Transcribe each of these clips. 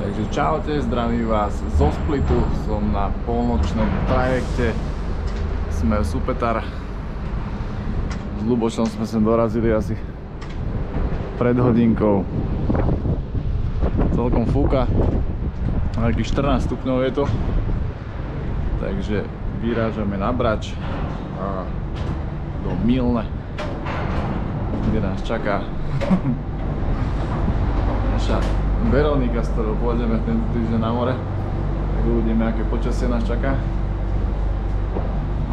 Takže čaute, zdravím vás zo Splitu, som na polnočnom trajekte, sme v Supetar. S Ľubošom sme sem dorazili asi pred hodinkou. Celkom fúka, nejakých 14 stupňov je to, takže vyrážame na Brač a do Milne, kde nás čaká naša Veronika, s ktorou pôjdeme tento týždeň na more. Tak uvidíme, aké počasie nás čaká.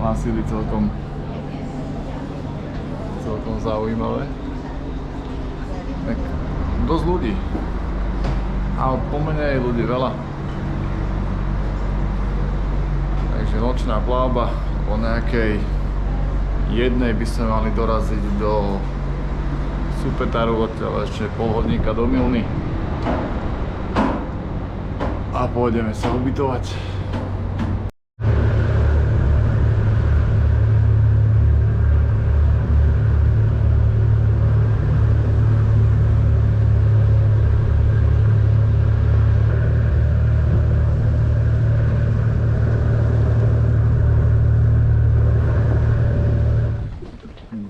Hlásili celkom zaujímavé. Tak dosť ľudí, ale pomenej je ľudí veľa. Takže nočná plavba, o nejakej jednej by sme mali doraziť do Supetaru, odtiaľ ešte pol hodinka do Milny. A pôjdeme sa ubytovať.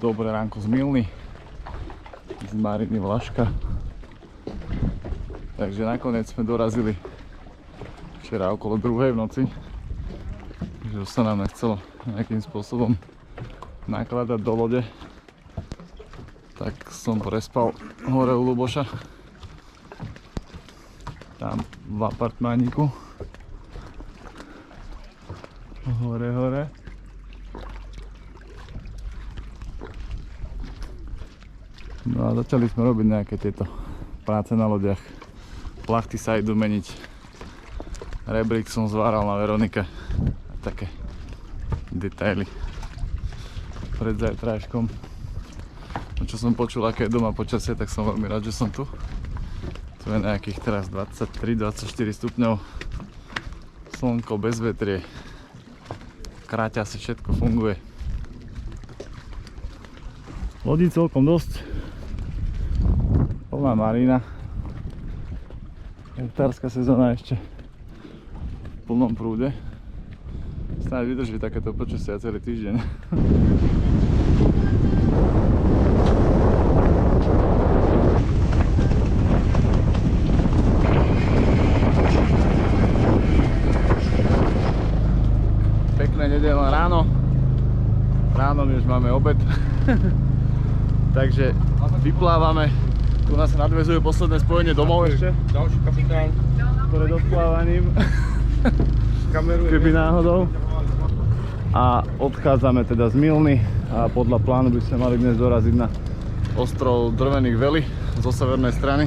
Dobré ránko z Milny, z Mariny Vlaška. Takže nakoniec sme dorazili včera okolo 2:00 v noci, že sa nám nechcelo nejakým spôsobom nakladať do lode, tak som prespal hore u Ľuboša, tam v apartmániku, hore. No a začali sme robiť nejaké tieto práce na lodiach. Plachty sa idú meniť. Rebrík som zváral na Veronike. A také detaily pred zajtrajškom. No čo som počul, aké je doma počasie, tak som veľmi rád, že som tu. Tu je nejakých teraz 23-24 stupňov. Slnko bez vetrie. Kráťa si, všetko funguje. Lodí celkom dosť. Plná marina. Rybárska sezóna ešte v plnom prúde. Snáď vydrží takéto počasie celý týždeň. Pekné nedeľné ráno. Ráno už máme obed. Takže vyplávame. Tu nás nadväzuje posledné spojenie domov ešte. Ďalší kapitán. Pred odplávaním. Keby náhodou. A odchádzame teda z Milny a podľa plánu by sme mali dnes doraziť na ostrov Drvených Veli zo severnej strany.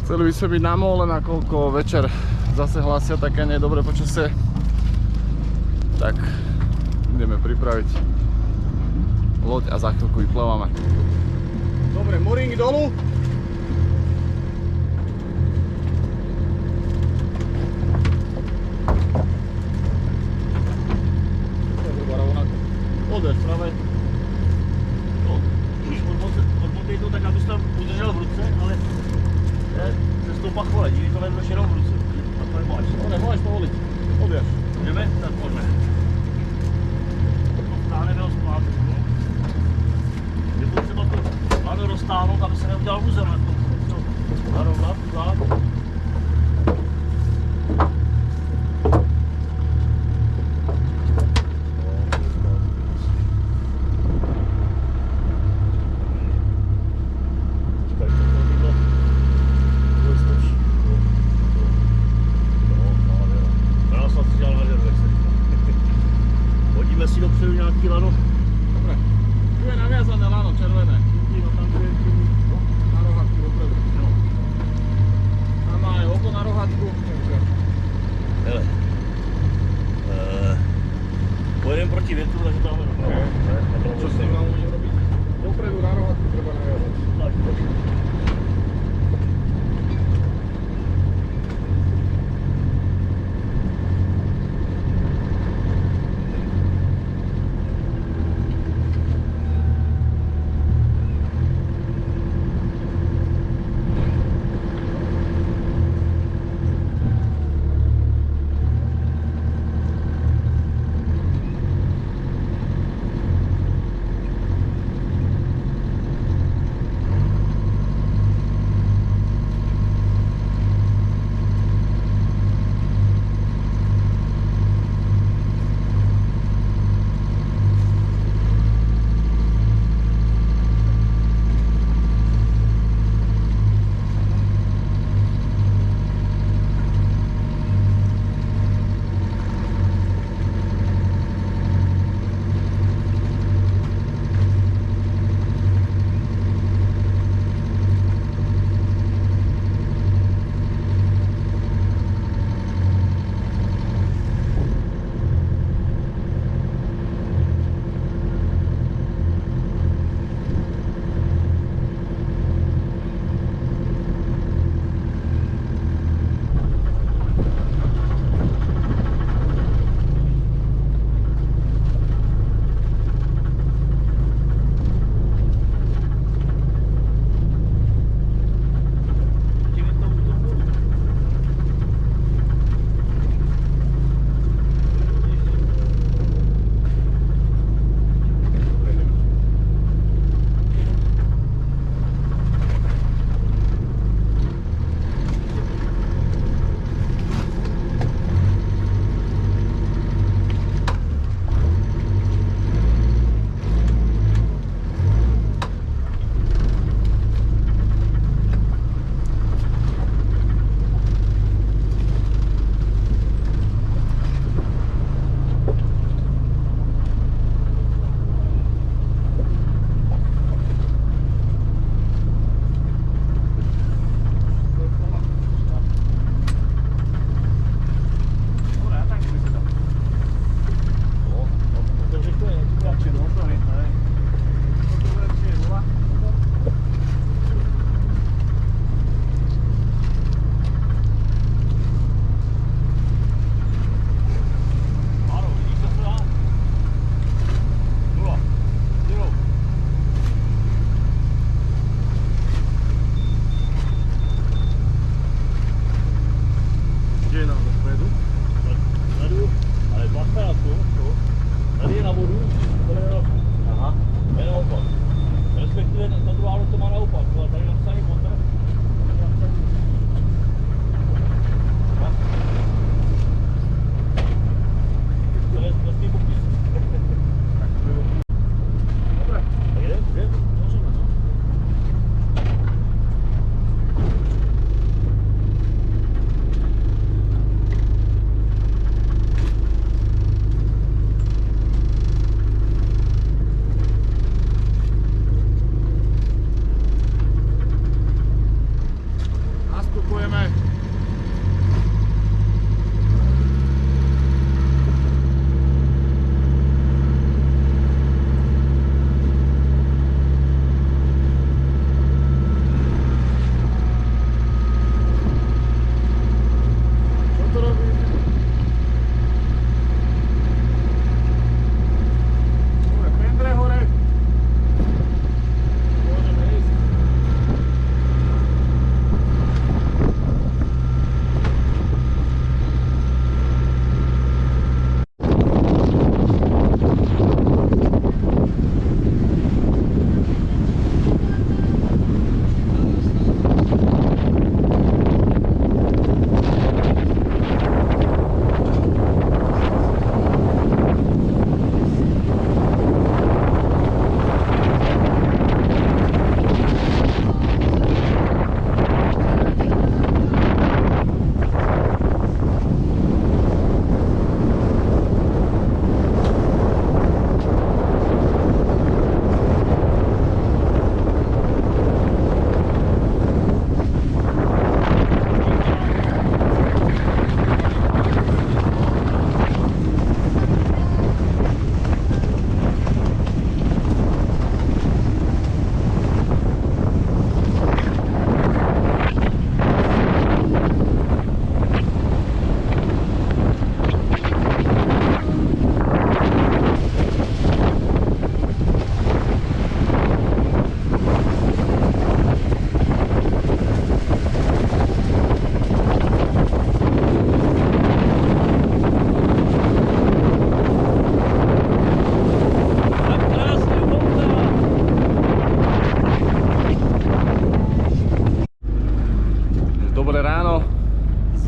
Chceli by sme byť na mole, nakoľko večer zase hlásia také nedobré počasie. Tak ideme pripraviť loď a za chvíľku vyplávame. Dobre, mooring dolu. Odeš práve. Odmotej to tak, aby si tam udržel v ruce, ale cez tou pachole, díky to vezmeš jenom v ruce. A to nemáš. Nemáš povoliť. Odeš. Jdeme? Tak pojďme. Stáhneme ho zpátky. Je potřeba to lano roztáhnout, aby se neudělal úzel na tom. Narovnat, tak. Hodíme si dopředu nějaký lano. Dobre. Tu je naviazané lano červené. Na rohatku dopredu. No. Tam má aj oko na rohatku. Hele. Pojedeme proti větru, takže tam máme dopravo. Čo s ním vám môžem robiť? Dopredu na rohatku treba naviazať. Tak.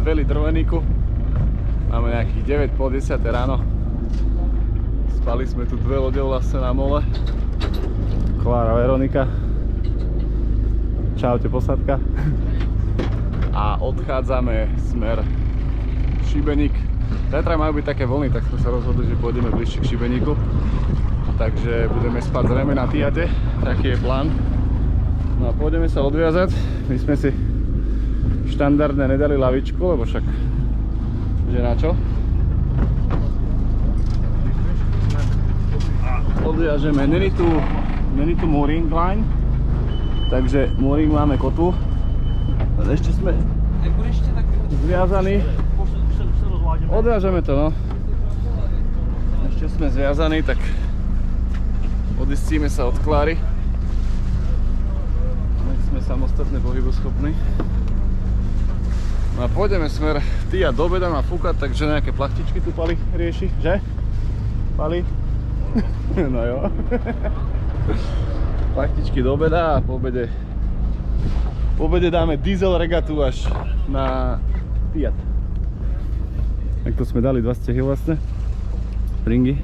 Veli Drveníku. Máme nejakých 9, po 10 ráno. Spali sme tu 2 lode vlastne na mole. Klára, Veronika. Čaute, posádka. A odchádzame smer Šibeník. Zajtra majú byť také vlny, tak sme sa rozhodli, že pôjdeme bližšie k Šibeníku. Takže budeme spať zrejme na Tiate, taký je plán. No a pôjdeme sa odviazať. My sme si štandardne nedali lavičku, lebo však že na čo? Odviažeme, není tu mooring line, takže mooring máme kotvu. Ešte sme zviazaní. Odviažeme to, no. Ešte sme zviazaní, tak odistíme sa od Kláry. Nech sme samostatne pohyboschopní. No a pôjdeme smer Tia do obeda, má fúkať, takže nejaké plachtičky tu Pali rieši, že? Pali? No jo. Plachtičky do obeda a po obede dáme diesel regatu až na Fiat. Tak to sme dali 2 stehy vlastne, springy.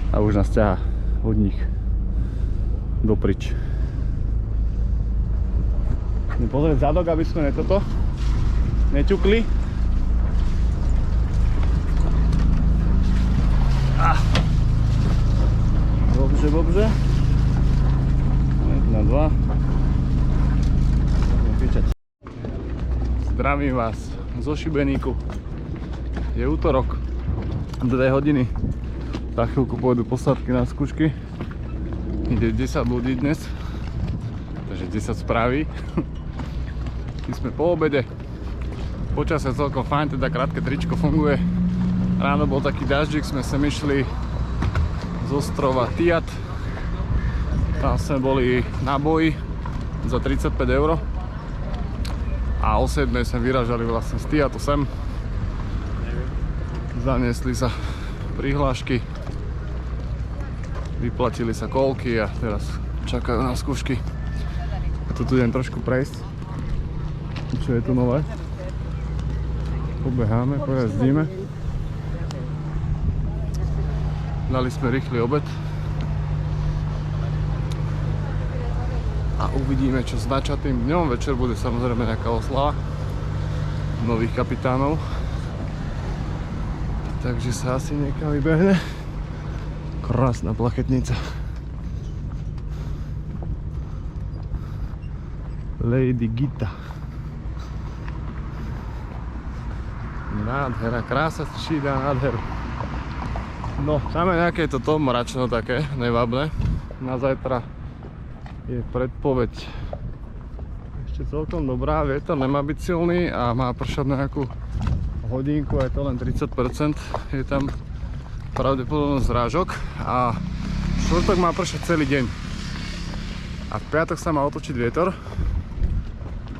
A už nás ťahá od nich doprič. Idem pozrieť zadok, aby sme neťukli. Dobře. 1, 2. Zdravím vás zo Šibeníku. Je útorok, 2 hodiny. Za chvíľku pôjdu posádky na skúšky. Ide 10 ľudí dnes, takže 10 spraví. My sme po obede. Počasie celkom fajn, teda krátke tričko funguje. Ráno bol taký daždík, sme sem išli z ostrova Tiat. Tam sme boli na boji za 35 €. A o 7 sme vyražali vlastne z Tiatu sem. Zaniesli sa prihlášky, vyplatili sa kolky a teraz čakajú na skúšky. Tu idem trošku prejsť. Čo je tu nové? Pobeháme, pojazdíme. Dali sme rýchly obed. A uvidíme, čo s načatým dňom. Večer bude samozrejme nejaká oslava nových kapitánov. Takže sa asi niekam vybehne. Krásna plachetnica. Lady Gita. Nádhera, krása šída nádheru. No, máme nejaké toto mračno také, nevabné. Na zajtra je predpoveď ešte celkom dobrá, vietor nemá byť silný a má pršať nejakú hodinku, je to len 30%, je tam pravdepodobnosť zrážok a štvrtok má pršať celý deň. A v piatok sa má otočiť vietor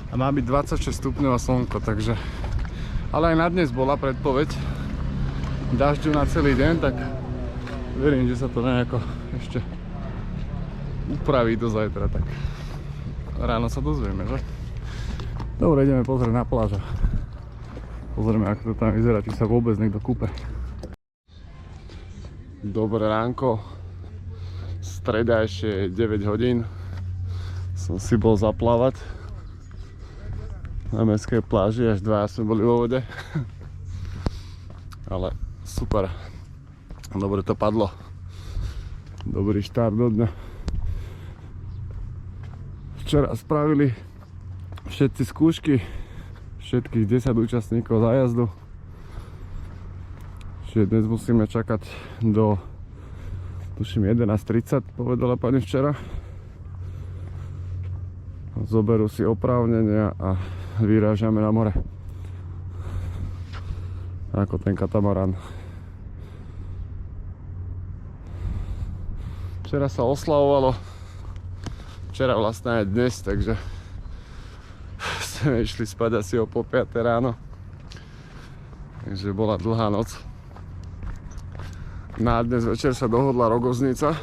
a má byť 26 stupňov a slnko, takže... Ale aj na dnes bola predpoveď dažďu na celý deň, tak verím, že sa to nejako ešte upraví do zajtra, tak ráno sa dozvieme, že? Dobre, ideme pozrieť na pláž a pozrieme, ako to tam vyzerá, či sa vôbec niekto kúpe. Dobré ránko, streda ešte 9 hodín, som si bol zaplávať na mestskej pláži, až 2 sme boli vo vode. Ale super, dobre to padlo, dobrý štart do dňa. Včera spravili všetci skúšky, všetkých 10 účastníkov zájazdu. Čiže dnes musíme čakať do, tuším, 11:30, povedala pani včera. Zoberú si oprávnenia a vyrážame na more. Ako ten katamarán. Včera sa oslavovalo, včera vlastne aj dnes, takže sme išli spať asi o po 5 ráno. Takže bola dlhá noc. Na dnes večer sa dohodla rogoznica.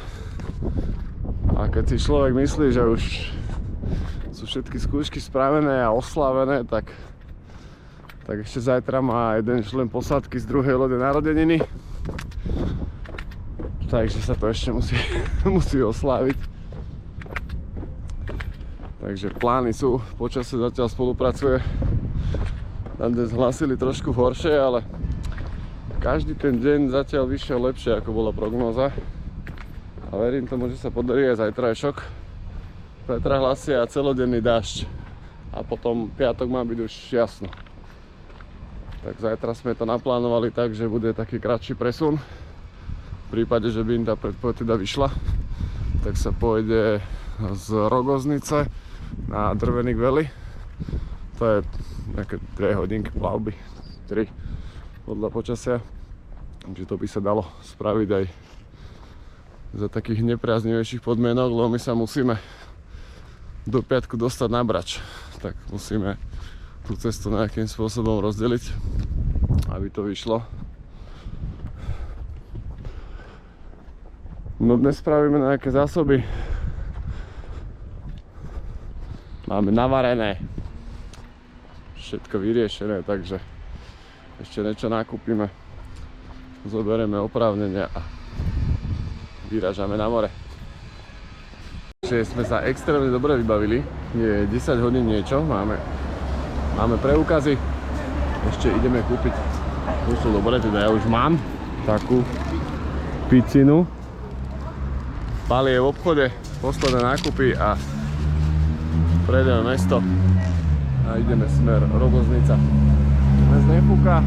A keď si človek myslí, že už sú všetky skúšky spravené a oslávené, tak Tak ešte zajtra má jeden člen posádky z druhej lode narodeniny. Takže sa to ešte musí osláviť. Takže plány sú, počasie zatiaľ spolupracuje. Tam dnes hlasili trošku horšie, ale každý ten deň zatiaľ vyšiel lepšie, ako bola prognóza. A verím tomu, že sa podarí aj zajtrajšok. Zajtra hlasia celodenný dážď. A potom piatok má byť už jasno. Tak zajtra sme to naplánovali tak, že bude taký kratší presun. V prípade, že by im tá predpoveď teda vyšla, tak sa pôjde z Rogoznice na Drveník Valley. To je nejaké 2 hodinky plavby, 3 podľa počasia. Takže to by sa dalo spraviť aj za takých nepriaznivejších podmienok, lebo my sa musíme do piatku dostať na Brač. Tak musíme tú cestu nejakým spôsobom rozdeliť, aby to vyšlo. No dnes spravíme nejaké zásoby. Máme navarené. Všetko vyriešené, takže ešte niečo nakúpime. Zoberieme oprávnenia a vyrážame na more. Čiže sme sa extrémne dobre vybavili. Je 10 hodín niečo, máme preukazy. Ešte ideme kúpiť. To sú dobré, teda ja už mám takú picinu. Pali je v obchode, posledné nákupy a prejdeme mesto a ideme smer Rogoznica. Dnes nefúka,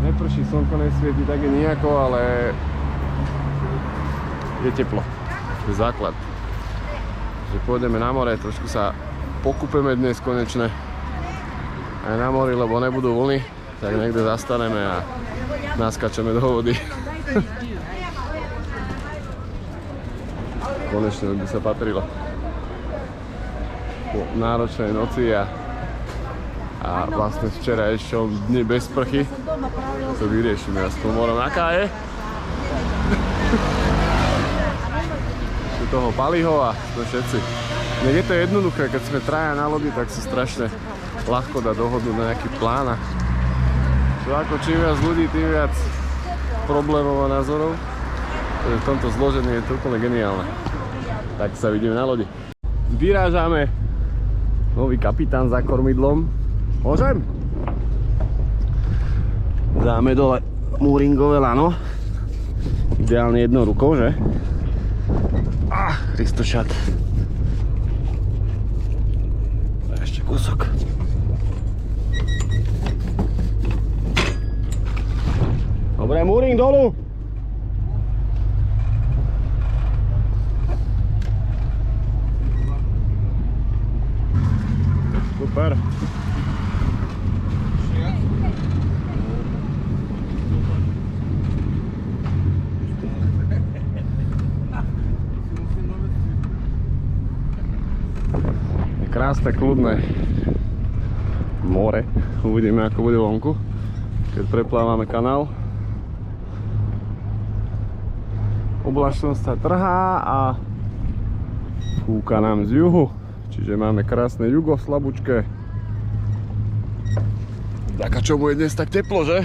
neprší, slnko nesvieti tak je nejako, ale je teplo. To je základ. Že pôjdeme na more, trošku sa pokúpeme dnes konečne aj na mori, lebo nebudú vlny, tak niekde zastaneme a naskačeme do vody. Konečne by sa patrilo. Po náročnej noci a vlastne včera ešte dni bez sprchy to vyriešime s tou morom. Aká je? Tu toho Paliho a to všetci. Nech je to jednoduché, keď sme traja na lodi, tak sa strašne ľahko dá dohodu na nejaký plán. Čo ako čím viac ľudí, tým viac problémov a názorov. V tomto zložení je to úplne geniálne. Tak sa vidíme na lodi. Vyrážame. Nový kapitán za kormidlom. Môžem? Dáme dole mooringové lano. Ideálne jednou rukou, že? Christošat. Ešte kúsok. Dobre, mooring dolu. Super. Krásne, kľudné more. Uvidíme, ako bude vonku, keď preplávame kanál. Oblačnosť sa trhá a fúka nám z juhu. Čiže máme krásne jugo, slabúčke. Vďaka čomu je dnes tak teplo, že?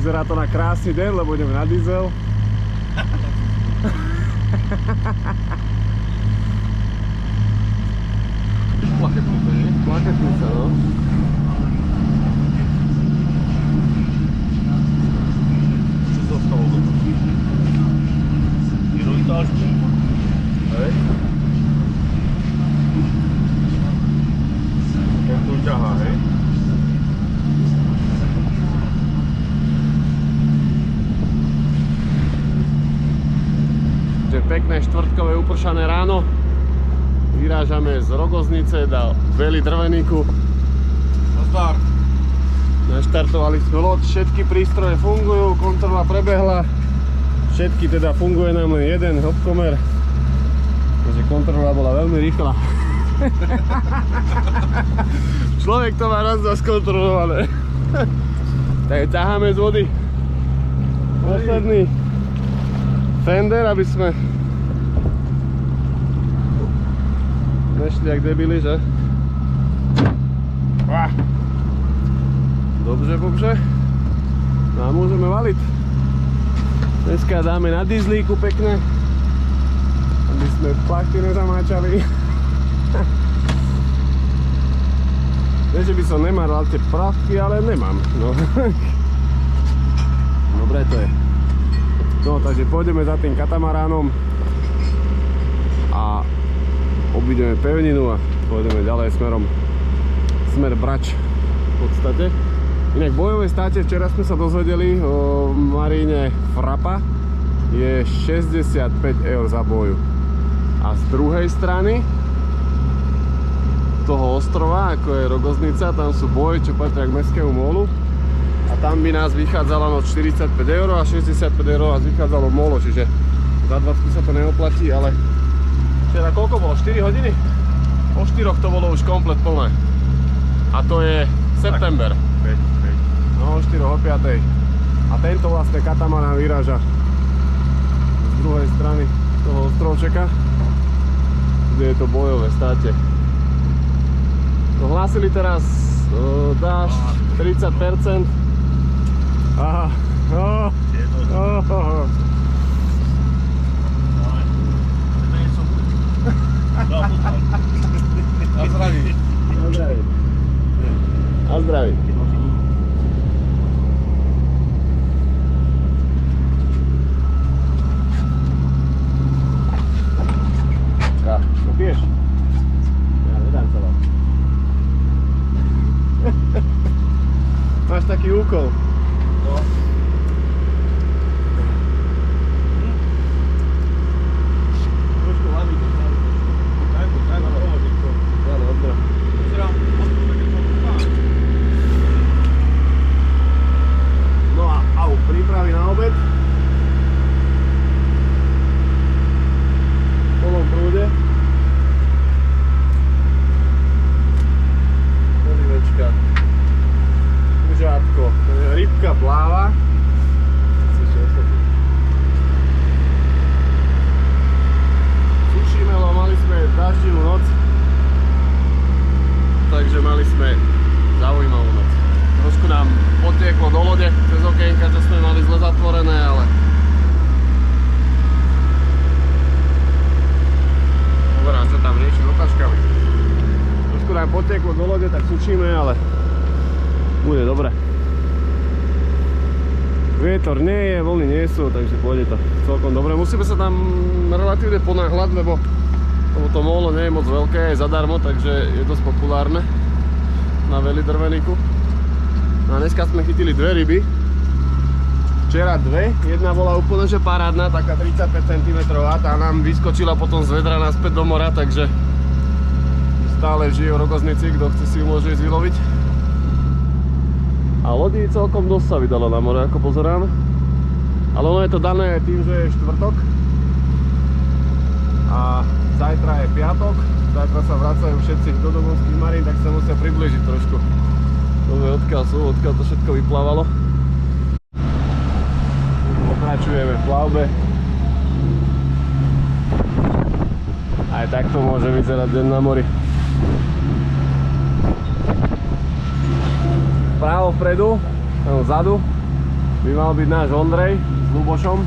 Vyzerá to na krásny deň, lebo ideme na diesel. Plaketnica, nie? Plaketnica, no. Čo zostalo do toho? Je rovitážky? Hej. Jak to ťahá, hej? Pekné štvrtkové upršané ráno. Vyrážame z Rogoznice do Valley Drveníku. Nazdar. Naštartovali sme loď, všetky prístroje fungujú, kontrola prebehla. Všetky teda funguje nám len jeden hopkomer. Takže kontrola bola veľmi rýchla. Človek to má raz skontrolované. Tak ťaháme z vody posledný fender, aby sme nešli jak debili, že? Dobře. No a môžeme valiť. Dneska dáme na dieslíku pekne, aby sme plachty nezamáčali. Nie, že by som nemal tie prachty, ale nemám. No. Dobre to je. No, takže pôjdeme za tým katamaránom a obídeme pevninu a pôjdeme ďalej smer Brač v podstate. Inak bojové státe, včera sme sa dozvedeli o maríne Frapa, je 65 eur za boju. A z druhej strany toho ostrova, ako je Rogoznica, tam sú boje, čo patria k mestskému molu. A tam by nás vychádzalo no 45 eur a 65 eur nás vychádzalo molo, čiže za 20 sa to neoplatí, ale včera koľko bolo? 4 hodiny? Po 4 to bolo už komplet plné. A to je september. No, 4 o 5. A tento vlastne katamarán vyráža z druhej strany toho ostrovčeka, kde je to bojové státe. Hlásili teraz dážď 30%. Aha. Na zdraví. A zdraví. Co piješ? Ja nedám sa vám. Máš taký úkol. No. Trošku hlavy to staví. Daj mu pohodník to. Áno, dobre. Pozerám, No a prípravy na obed. V plnom prúde. Polivečka. Kužátko. Rybka pláva. Sušíme, lebo mali sme daždivú noc. Takže mali sme zaujímavú noc. Trošku nám potieklo do lode cez okienka, čo sme mali zle zatvorené, ale pozerám, čo tam rieši s otáčkami. Trošku nám potieklo do lode, tak sušíme, ale bude dobre. Vietor nie je, vlny nie sú, takže pôjde to celkom dobre. Musíme sa tam relatívne ponáhľať, lebo to molo nie je moc veľké, je zadarmo, takže je dosť populárne na Veli Drveníku. No a dneska sme chytili dve ryby. Včera dve, jedna bola úplne že parádna, taká 35 cm, tá nám vyskočila potom z vedra naspäť do mora, takže stále žije v Rogoznici, kto chce si ju môže ísť vyloviť. A lodí celkom dosť sa vydalo na more, ako pozerám. Ale ono je to dané tým, že je štvrtok. A zajtra je piatok. Zajtra sa vracajú všetci do domovských marín, tak sa musia priblížiť trošku. To je odkiaľ sú, odkiaľ to všetko vyplávalo. Pokračujeme v plavbe. Aj takto môže vyzerať deň na mori. Právo vpredu, tam vzadu, by mal byť náš Ondrej s Lubošom.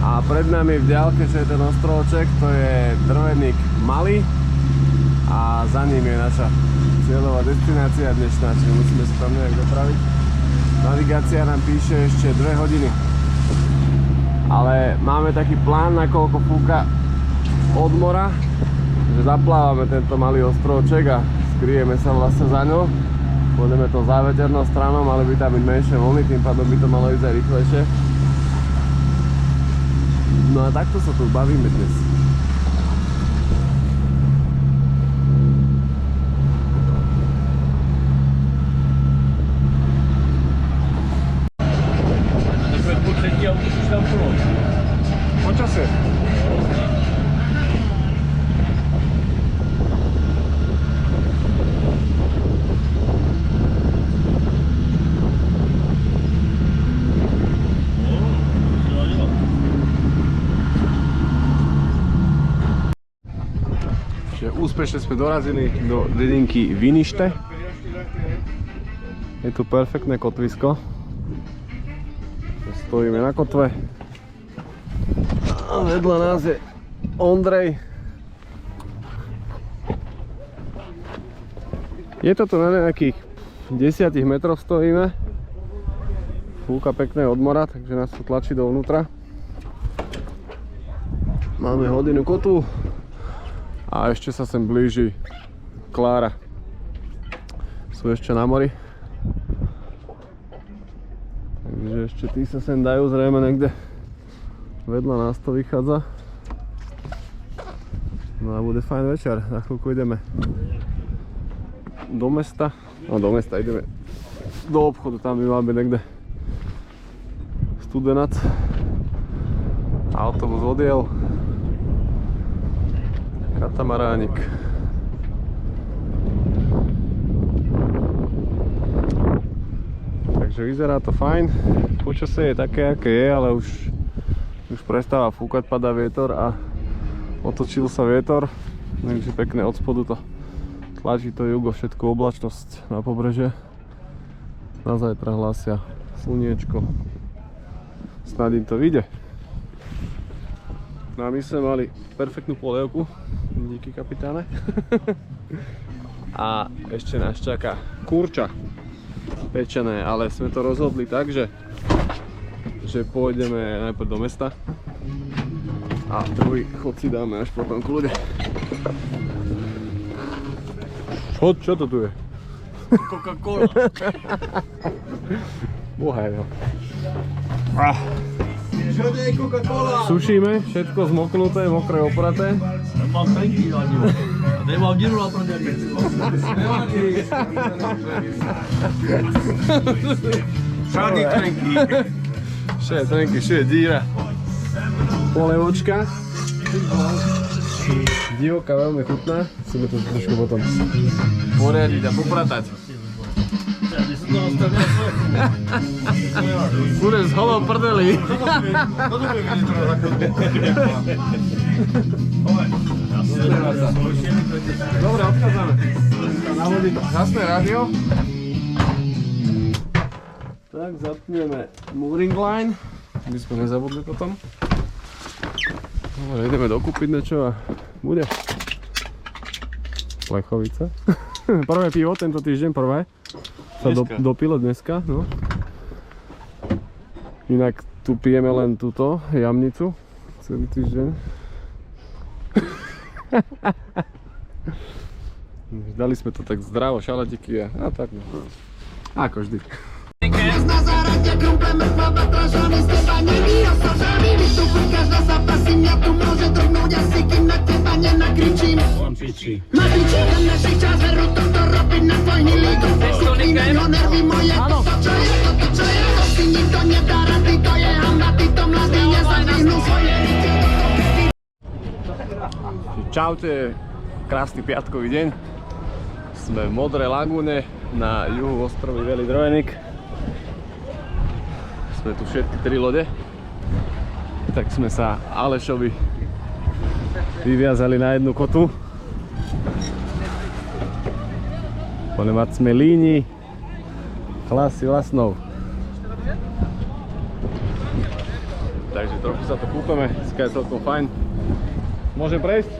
A pred nami v diaľke, čo je ten ostrovček, to je Drveník Malý. A za ním je naša cieľová destinácia dnešná, čiže musíme sa tam nejak dopraviť. Navigácia nám píše ešte 2 hodiny. Ale máme taký plán, nakoľko fúka od mora, že zaplávame tento malý ostrovček a skryjeme sa vlastne za ňou. Pôjdeme to záveternou stranou, mali by tam byť menšie vlny, tým pádom by to malo ísť aj rýchlejšie. No a takto sa tu bavíme dnes. Čiže úspešne sme dorazili do dedinky Vinište. Je tu perfektné kotvisko. Stojíme na kotve. A vedľa nás je Ondrej. Je to tu na nejakých 10 metroch stojíme. Fúka pekné od mora, takže nás tu tlačí dovnútra. Máme hodinu kotvu. A ešte sa sem blíži Klára. Sú ešte na mori. Takže ešte tí sa sem dajú zrejme niekde. Vedľa nás to vychádza. No a bude fajn večer. Za chvíľku ideme do mesta. No do mesta ideme do obchodu. Tam by mal byť niekde Studenac. Autobus odjel. Katamaránik. Takže vyzerá to fajn. Počasie je také, aké je, ale už prestáva fúkať, padá vietor a otočil sa vietor. Takže pekne od spodu to tlačí to jugo, všetku oblačnosť na pobreže. Na zajtra hlásia slniečko. Snad im to vyjde. No a my sme mali perfektnú polievku. Díky, kapitáne. A ešte nás čaká kurča pečené, ale sme to rozhodli tak, že pôjdeme najprv do mesta a druhý chod si dáme až potom k ľude. Čo to tu je? Coca-Cola. Bohaj, no. Čo to je Coca-Cola? Sušíme, všetko zmoknuté, mokré, opraté. Mám trenky na ňu. A nemám díru na prdeli. Všade trenky. Všade trenky, všade díra. Polievočka. Divoká, veľmi chutná. Chceme to trošku potom poriadiť a popratať. Bude z holou prdeli. Dobre, odchádzame. Nahodiť hasné rádio. Tak, zapneme mooring line, aby sme nezabudli potom. Dobre, ideme dokúpiť niečo a bude. Plechovica. Prvé pivo tento týždeň, prvé. Sa dopilo dneska, no. Inak tu pijeme len túto jamnicu celý týždeň. Dali sme to tak zdravo, šalatiky a tak no. Ako vždy. Na záradě krumple mrtva batražany stebaněný osařený vystupuj každá zápasy mě tu může drhnout asi kým na těba nenakričím na piči jen našich čas veru toto robit na tvojní lídu Poklinýho nervy moje to čo je toto čo je to si nikto nedá rady to je hamba tyto mladí nezadvihnú svoje rity. Čaute, krásny piatkový deň. Sme v Modrej lagúne na juhu ostrovy Veli Drojenik. Sme tu všetky 3 lode. Tak sme sa Alešovi vyviazali na jednu kotu. Budeme mať sme líni Hlasy Lasnov. Takže trochu sa to kúpeme, dneska je celkom fajn. Môžem prejsť?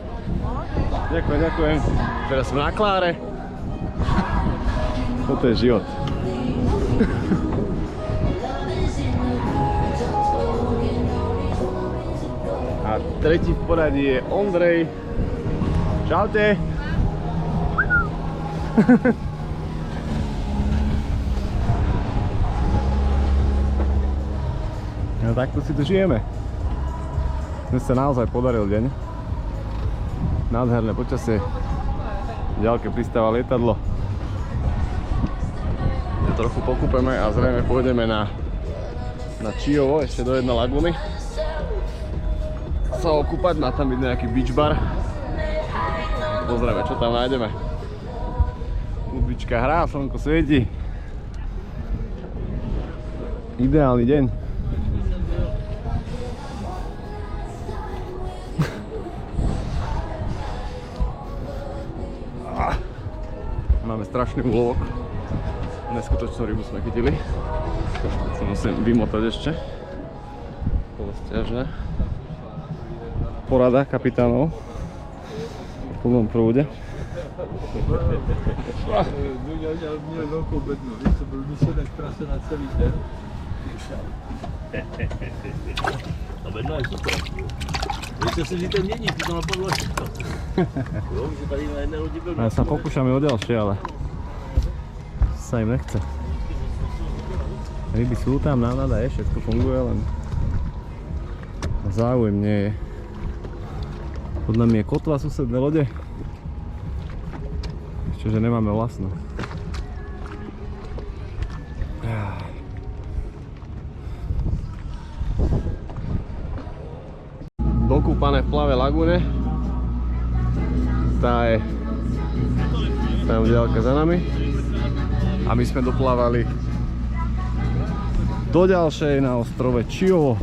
Ďakujem, ďakujem. Teraz sme na Kláre. Toto je život. A tretí v poradí je Ondrej. Čaute. No takto si tu žijeme. Dnes sa naozaj podaril deň. Nádherné počasie. V ďalke pristáva lietadlo. Trochu pokúpeme a zrejme pôjdeme na Čiovo, ešte do jednej lagúny. Sa okúpať, má tam byť nejaký beach bar. Pozrieme, čo tam nájdeme. Hudbička hrá, slnko svieti. Ideálny deň. Máme strašný úlovok. Neskutočnú rybu sme chytili. Si musím vymotať ešte. Bolo stiažné. Porada kapitánov v plnom prúde. Duňa měl velkou bednu, víš, to byl výsledek prase na celý den. To bedno je super. Víte si, že to mění, ty to napadlo všechno. Jo, že tady na jedné lodi byl... Ja sa pokúšame o ďalšie, ale sa im nechce. Ryby sú tam, návnada je, všetko funguje, len záujem nie je. Pod nami je kotva susedné lode. Ešte, že nemáme vlastnú. Dokúpané v plave lagune. Tá je tam ďalka za nami. A my sme doplávali do ďalšej na ostrove Čiovo.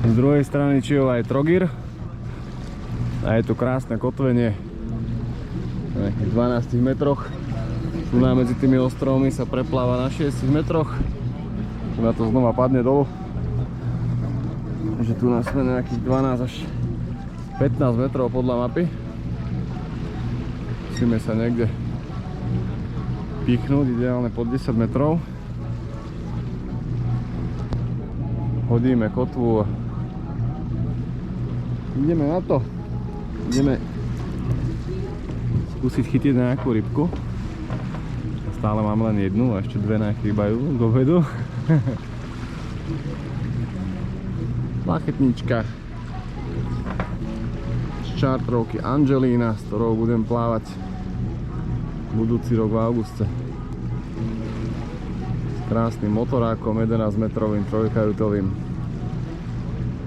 Z druhej strany Čiova je Trogir. A je tu krásne kotvenie na nejakých 12 metroch. Tu medzi tými ostrovmi sa prepláva na 6 metroch. Tu na to znova padne dolu. Takže tu nás sme nejakých 12 až 15 metrov podľa mapy. Musíme sa niekde pichnúť, ideálne pod 10 metrov. Hodíme kotvu a ideme na to. Ideme skúsiť chytiť nejakú rybku. Stále mám len jednu a ešte dve nám chýbajú k obedu. Plachetnička z čartrovky Angelina, s ktorou budem plávať budúci rok v auguste. S krásnym motorákom 11 metrovým trojkajutovým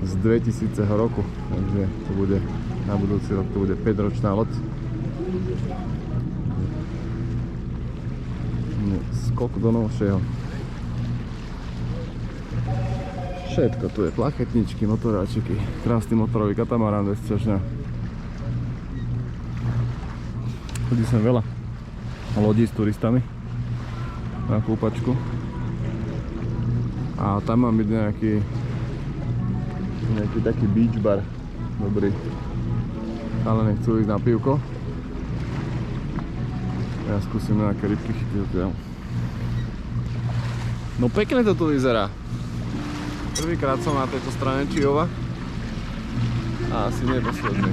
z 2000 roku, takže to bude na budúci rok, to bude 5-ročná loď. Skok do novšieho. Všetko tu je, plachetničky, motoráčiky, krásny motorový katamarán bezťažňa. Chodí sem veľa lodí s turistami na kúpačku. A tam mám byť nejaký taký beach bar, dobrý. Ale nechcú ísť na pivko. Ja skúsim nejaké rybky chytiť. No pekne to tu vyzerá. Prvýkrát som na tejto strane Čiova. A asi nie posledný.